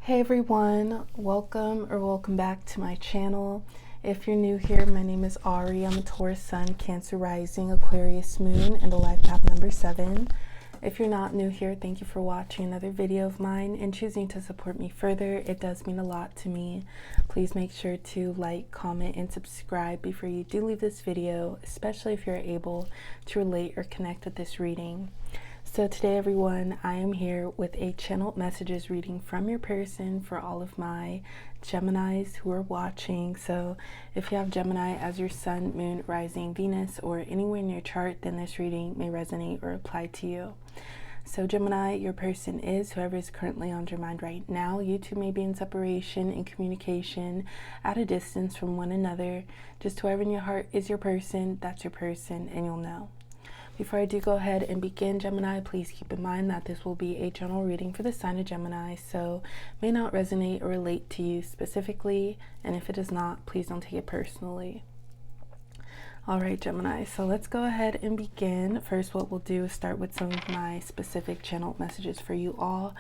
Hey everyone, welcome back to my channel. If you're new here, my name is Ari. I'm a Taurus Sun, Cancer Rising, Aquarius Moon, and a life path number 7. If you're not new here, thank you for watching another video of mine and choosing to support me further. It does mean a lot to me. Please make sure to like, comment, and subscribe before you do leave this video, especially if you're able to relate or connect with this reading. So today everyone, I am here with a channeled messages reading from your person for all of my Geminis who are watching. So if you have Gemini as your sun, moon, rising, Venus, or anywhere in your chart, then this reading may resonate or apply to you. So Gemini, your person is whoever is currently on your mind right now. You two may be in separation, in communication, at a distance from one another. Just whoever in your heart is your person, that's your person, and you'll know. Before I do go ahead and begin, Gemini, please keep in mind that this will be a general reading for the sign of Gemini, so may not resonate or relate to you specifically, and if it does not, please don't take it personally. Alright, Gemini, so let's go ahead and begin. First, what we'll do is start with some of my specific channeled messages for you all.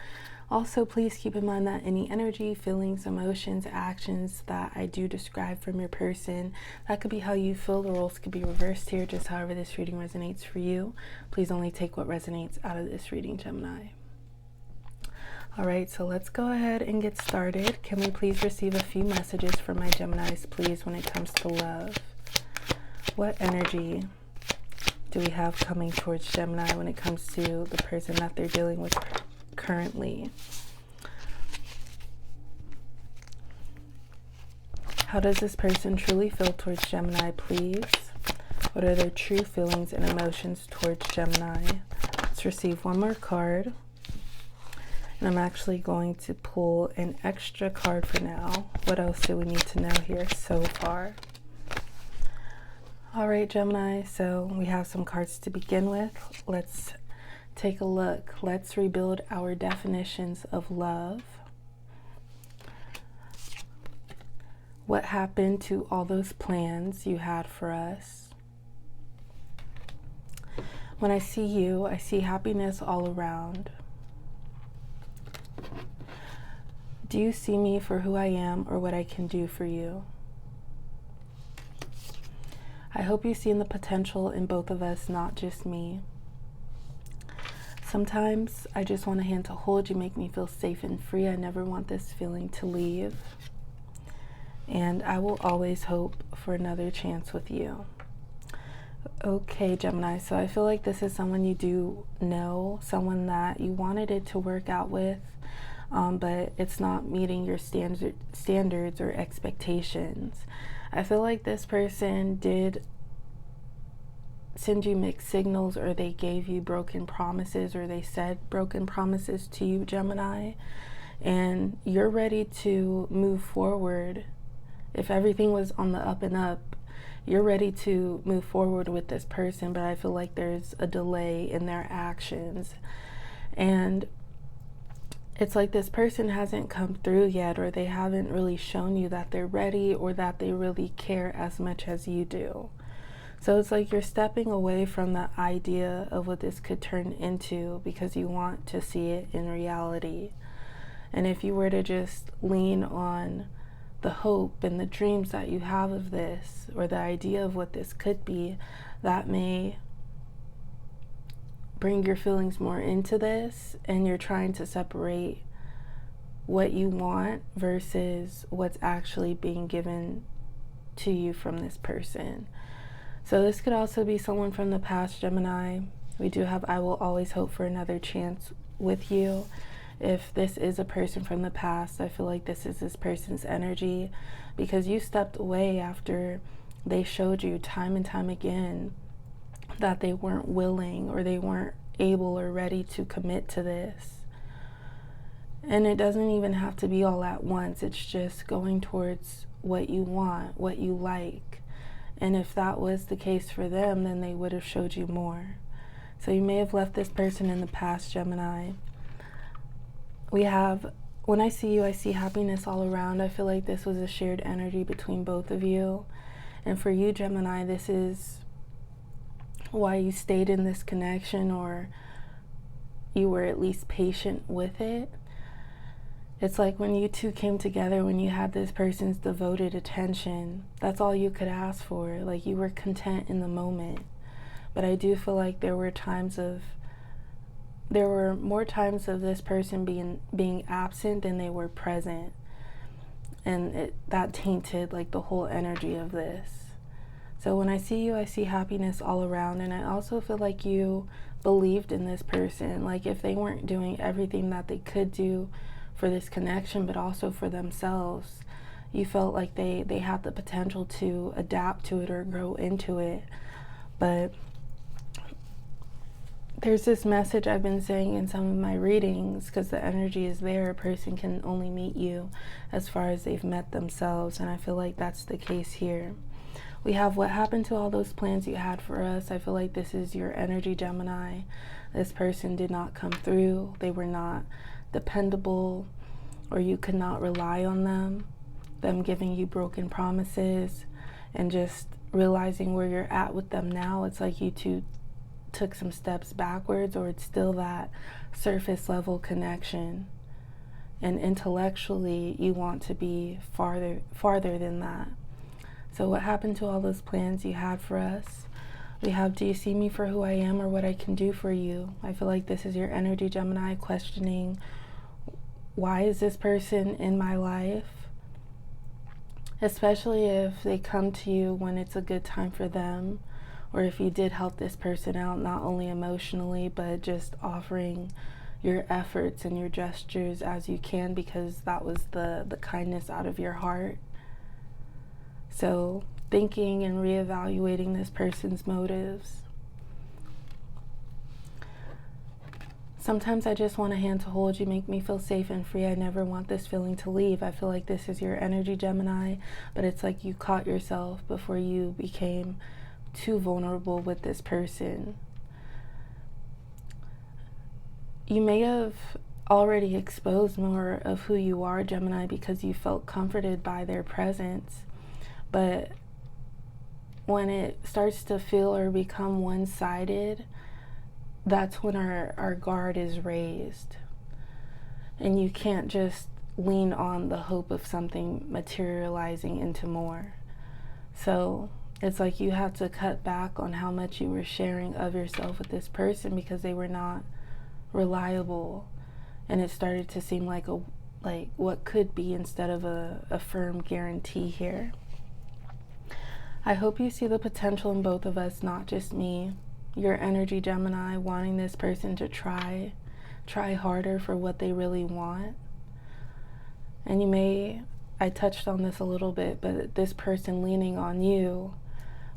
Also, please keep in mind that any energy, feelings, emotions, actions that I do describe from your person, that could be how you feel. The roles could be reversed here, just however this reading resonates for you. Please only take what resonates out of this reading, Gemini. Alright, so let's go ahead and get started. Can we please receive a few messages from my Geminis, please, when it comes to love? What energy do we have coming towards Gemini when it comes to the person that they're dealing with currently? How does this person truly feel towards Gemini, please? What are their true feelings and emotions towards Gemini? Let's receive one more card. And I'm actually going to pull an extra card for now. What else do we need to know here so far? All right, Gemini, so we have some cards to begin with. Let's take a look. Let's rebuild our definitions of love. What happened to all those plans you had for us? When I see you, I see happiness all around. Do you see me for who I am or what I can do for you? I hope you see in the potential in both of us, not just me. Sometimes I just want a hand to hold. You make me feel safe and free. I never want this feeling to leave. And I will always hope for another chance with you. Okay, Gemini, so I feel like this is someone you do know, someone that you wanted it to work out with, but it's not meeting your standards or expectations. I feel like this person did send you mixed signals, or they gave you broken promises, or they said broken promises to you, Gemini, and you're ready to move forward. If everything was on the up and up, you're ready to move forward with this person, but I feel like there's a delay in their actions, and it's like this person hasn't come through yet, or they haven't really shown you that they're ready or that they really care as much as you do. So it's like you're stepping away from the idea of what this could turn into because you want to see it in reality. And if you were to just lean on the hope and the dreams that you have of this, or the idea of what this could be, that may bring your feelings more into this, and you're trying to separate what you want versus what's actually being given to you from this person. So this could also be someone from the past, Gemini. We do have I will always hope for another chance with you. If this is a person from the past, I feel like this is this person's energy, because you stepped away after they showed you time and time again that they weren't willing, or they weren't able or ready to commit to this. And it doesn't even have to be all at once. It's just going towards what you want, what you like. And if that was the case for them, then they would have showed you more. So you may have left this person in the past, Gemini. We have, when I see you, I see happiness all around. I feel like this was a shared energy between both of you. And for you, Gemini, this is why you stayed in this connection, or you were at least patient with it. It's like when you two came together, when you had this person's devoted attention, that's all you could ask for. Like, you were content in the moment. But I do feel like there were more times of this person being absent than they were present. And that tainted like the whole energy of this. So when I see you, I see happiness all around. And I also feel like you believed in this person. Like, if they weren't doing everything that they could do for this connection, but also for themselves, you felt like they had the potential to adapt to it or grow into it. But there's this message I've been saying in some of my readings, because the energy is there. A person can only meet you as far as they've met themselves, and I feel like that's the case here. We have what happened to all those plans you had for us. I feel like this is your energy, Gemini. This person did not come through. They were not dependable, or you could not rely on them. Them giving you broken promises, and just realizing where you're at with them now. It's like you two took some steps backwards, or it's still that surface level connection. And intellectually, you want to be farther than that. So what happened to all those plans you had for us? We have, do you see me for who I am or what I can do for you? I feel like this is your energy, Gemini, questioning, why is this person in my life? Especially if they come to you when it's a good time for them, or if you did help this person out, not only emotionally, but just offering your efforts and your gestures as you can, because that was the kindness out of your heart. So thinking and reevaluating this person's motives. Sometimes I just want a hand to hold. You make me feel safe and free. I never want this feeling to leave. I feel like this is your energy, Gemini, but it's like you caught yourself before you became too vulnerable with this person. You may have already exposed more of who you are, Gemini, because you felt comforted by their presence. But when it starts to feel or become one-sided, that's when our guard is raised. And you can't just lean on the hope of something materializing into more. So it's like you have to cut back on how much you were sharing of yourself with this person, because they were not reliable. And it started to seem like what could be instead of a firm guarantee here. I hope you see the potential in both of us, not just me. Your energy, Gemini, wanting this person to try harder for what they really want. And you may, I touched on this a little bit, but this person leaning on you,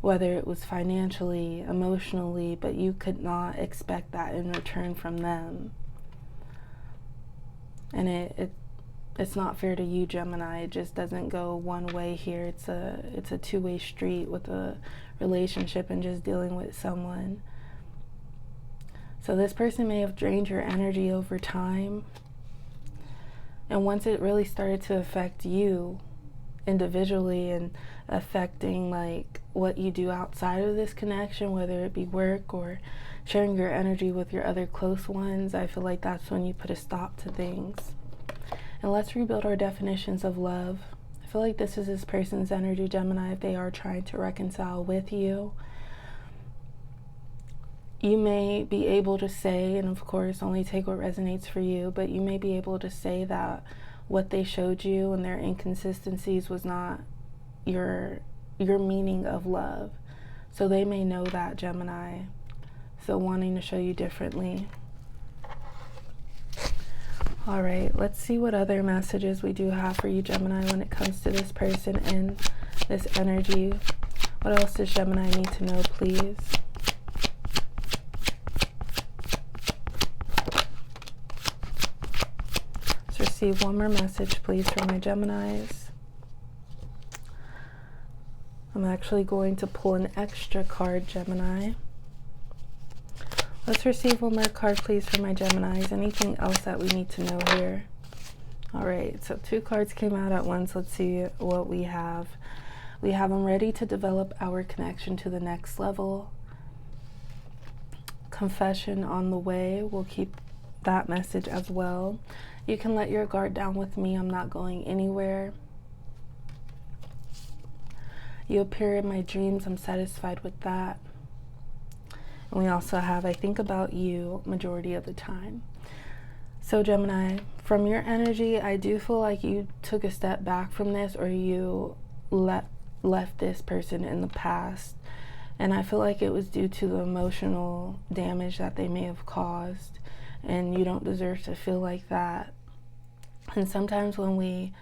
whether it was financially, emotionally, but you could not expect that in return from them. And it's not fair to you, Gemini. It just doesn't go one way here. It's a two-way street with a relationship and just dealing with someone. So this person may have drained your energy over time. And once it really started to affect you individually and affecting like what you do outside of this connection, whether it be work or sharing your energy with your other close ones, I feel like that's when you put a stop to things. And let's rebuild our definitions of love. I feel like this is this person's energy, Gemini, if they are trying to reconcile with you. You may be able to say, and of course only take what resonates for you, but you may be able to say that what they showed you and their inconsistencies was not your meaning of love. So they may know that, Gemini. So wanting to show you differently. All right, let's see what other messages we do have for you, Gemini, when it comes to this person and this energy. What else does Gemini need to know, please? Let's receive one more message, please, for my Geminis. I'm actually going to pull an extra card, Gemini. Let's receive one more card, please, for my Geminis. Anything else that we need to know here? All right, so 2 cards came out at once. Let's see what we have. We have them ready to develop our connection to the next level. Confession on the way. We'll keep that message as well. You can let your guard down with me. I'm not going anywhere. You appear in my dreams. I'm satisfied with that. And we also have, I think about you majority of the time. So Gemini, from your energy, I do feel like you took a step back from this, or you left this person in the past. And I feel like it was due to the emotional damage that they may have caused. And you don't deserve to feel like that. And sometimes when we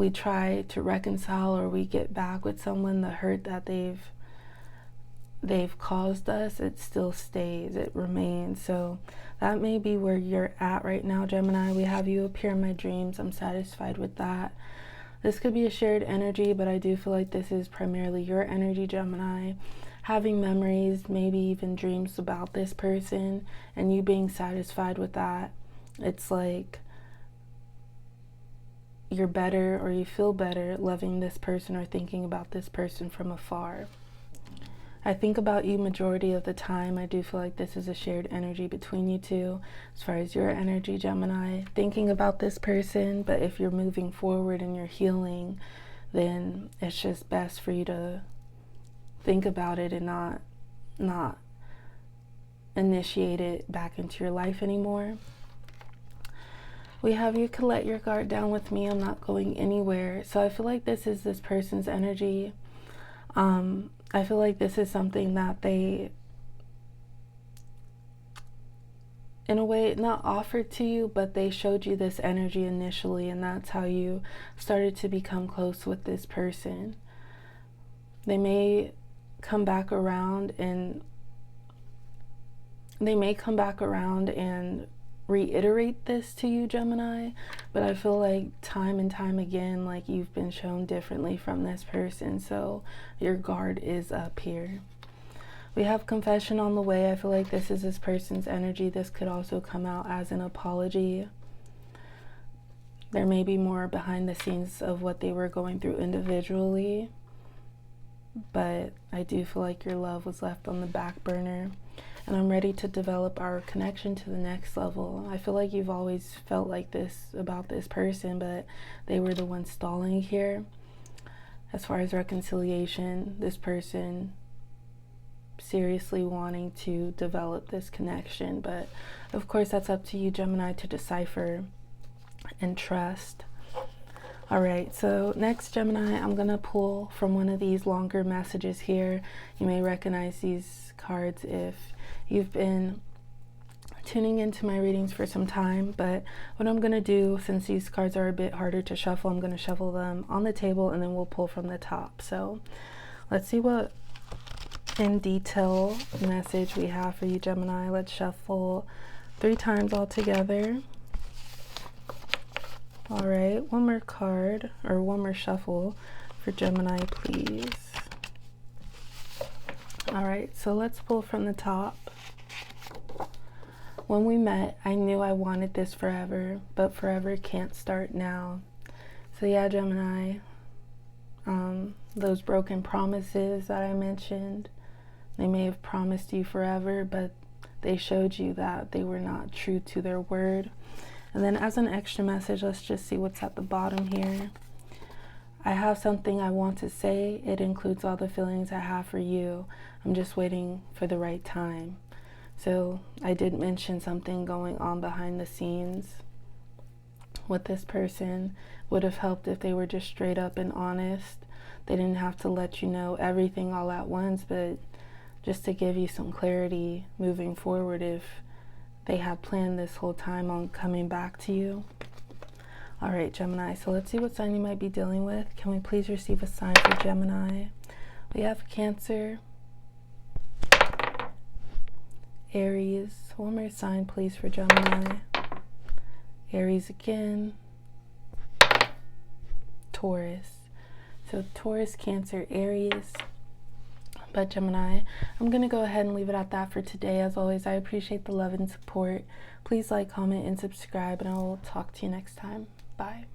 try to reconcile, or we get back with someone, the hurt that they've caused us, it still stays, it remains. So that may be where you're at right now, Gemini. We have you appear in my dreams. I'm satisfied with that. This could be a shared energy, but I do feel like this is primarily your energy, Gemini. Having memories, maybe even dreams about this person, and you being satisfied with that. It's like you're better, or you feel better loving this person or thinking about this person from afar. I think about you majority of the time. I do feel like this is a shared energy between you two. As far as your energy, Gemini, thinking about this person, but if you're moving forward and you're healing, then it's just best for you to think about it and not initiate it back into your life anymore. We have you can let your guard down with me. I'm not going anywhere. So I feel like this is this person's energy. I feel like this is something that they, in a way, not offered to you, but they showed you this energy initially, and that's how you started to become close with this person. They may come back around and reiterate this to you, Gemini, but I feel like time and time again, like you've been shown differently from this person, so your guard is up here. We have confession on the way. I feel like this is this person's energy. This could also come out as an apology. There may be more behind the scenes of what they were going through individually, but I do feel like your love was left on the back burner. And I'm ready to develop our connection to the next level. I feel like you've always felt like this about this person, but they were the ones stalling here. As far as reconciliation, this person seriously wanting to develop this connection. But of course, that's up to you, Gemini, to decipher and trust. All right, so next, Gemini, I'm going to pull from one of these longer messages here. You may recognize these cards if you've been tuning into my readings for some time, but what I'm going to do, since these cards are a bit harder to shuffle, I'm going to shuffle them on the table and then we'll pull from the top. So let's see what in detail message we have for you, Gemini. Let's shuffle 3 times all together. All right, one more card, or one more shuffle for Gemini, please. All right, so let's pull from the top. When we met, I knew I wanted this forever, but forever can't start now. So yeah, Gemini, those broken promises that I mentioned, they may have promised you forever, but they showed you that they were not true to their word. And then as an extra message, let's just see what's at the bottom here. I have something I want to say. It includes all the feelings I have for you. I'm just waiting for the right time. So I did mention something going on behind the scenes with this person. Would have helped if they were just straight up and honest. They didn't have to let you know everything all at once, but just to give you some clarity moving forward if they had planned this whole time on coming back to you. All right, Gemini, so let's see what sign you might be dealing with. Can we please receive a sign for Gemini? We have Cancer, Aries. One more sign, please, for Gemini. Aries again. Taurus. So Taurus, Cancer, Aries. But Gemini, I'm going to go ahead and leave it at that for today. As always, I appreciate the love and support. Please like, comment, and subscribe, and I will talk to you next time. Bye.